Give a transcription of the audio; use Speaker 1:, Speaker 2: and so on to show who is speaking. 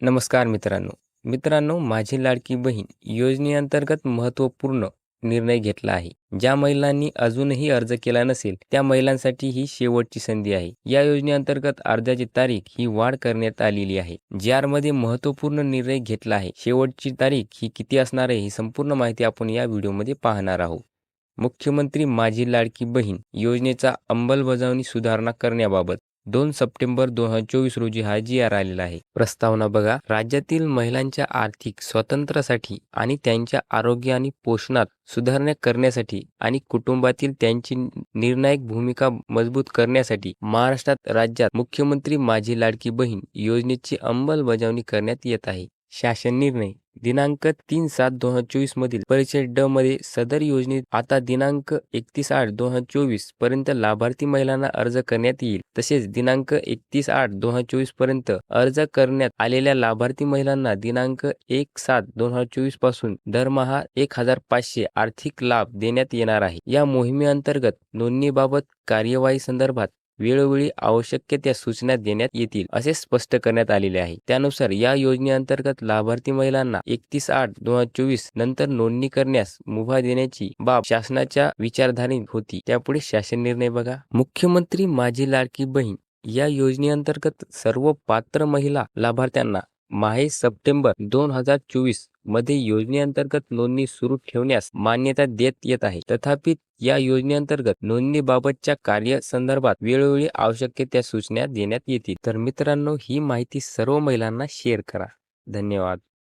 Speaker 1: नमस्कार मित्रांनो, माझी लाडकी बहीण योजनेअंतर्गत महत्त्वपूर्ण निर्णय घेतला आहे. ज्या महिलांनी अजूनही अर्ज केला नसेल, त्या महिलांसाठी ही शेवटची संधी आहे. या योजनेअंतर्गत अर्जाची तारीख ही वाढ करण्यात आलेली आहे. ज्यामध्ये महत्त्वपूर्ण निर्णय घेतला आहे. शेवटची तारीख ही किती असणार आहे, ही संपूर्ण माहिती आपण या व्हिडिओमध्ये पाहणार आहोत. मुख्यमंत्री माझी लाडकी बहीण योजनेचा अंमलबजावणी सुधारणा करण्याबाबत 2 सप्टेंबर 2024 रोजी हा जी-आर आलेला आहे. प्रस्तावना बघा. राज्यातील महिलांच्या आर्थिक स्वातंत्र्यासाठी आणि त्यांच्या आरोग्य आणि पोषणात सुधारणा करण्यासाठी आणि कुटुंबातील त्यांची निर्णायक भूमिका मजबूत करण्यासाठी महाराष्ट्रात राज्यात मुख्यमंत्री माझी लाडकी बहीण योजनेची अंमलबजावणी करण्यात येत आहे. शासन निर्णय दिनांक 3/7/2024 मधील परिच्छेद ड मध्ये सदर योजनेत आता दिनांक 31/8/2024 पर्यंत लाभार्थी महिलांना अर्ज करण्यात येईल. तसेच दिनांक 31/8/2024 पर्यंत अर्ज करण्यात आलेल्या लाभार्थी महिलांना दिनांक 1/7/2024 पासून दरमहा 1,500 आर्थिक लाभ देण्यात येणार आहे. या मोहिमेअंतर्गत नोंदणीबाबत कार्यवाही संदर्भात वेळोवेळी आवश्यक त्या सूचना देण्यात येतील असे स्पष्ट करण्यात आलेले आहे. त्यानुसार या योजनेअंतर्गत लाभार्थी महिलांना 31/8/2024 नंतर नोंदणी करण्यास मुभा देण्याची बाब शासनाच्या विचारधारेत होती. त्यापुढे शासन निर्णय बघा. मुख्यमंत्री माझी लाडकी बहीण या योजनेअंतर्गत सर्व पात्र महिला लाभार्थ्यांना माहे सप्टेंबर 2024 मध्ये योजनेअंतर्गत नोंदणी सुरू ठेवण्यास मान्यता देत येत आहे. तथापि या योजनेअंतर्गत नोंदणीबाबतच्या कार्यसंदर्भात वेळोवेळी आवश्यक त्या सूचना देण्यात येतील. तर मित्रांनो, ही माहिती सर्व महिलांना शेअर करा. धन्यवाद.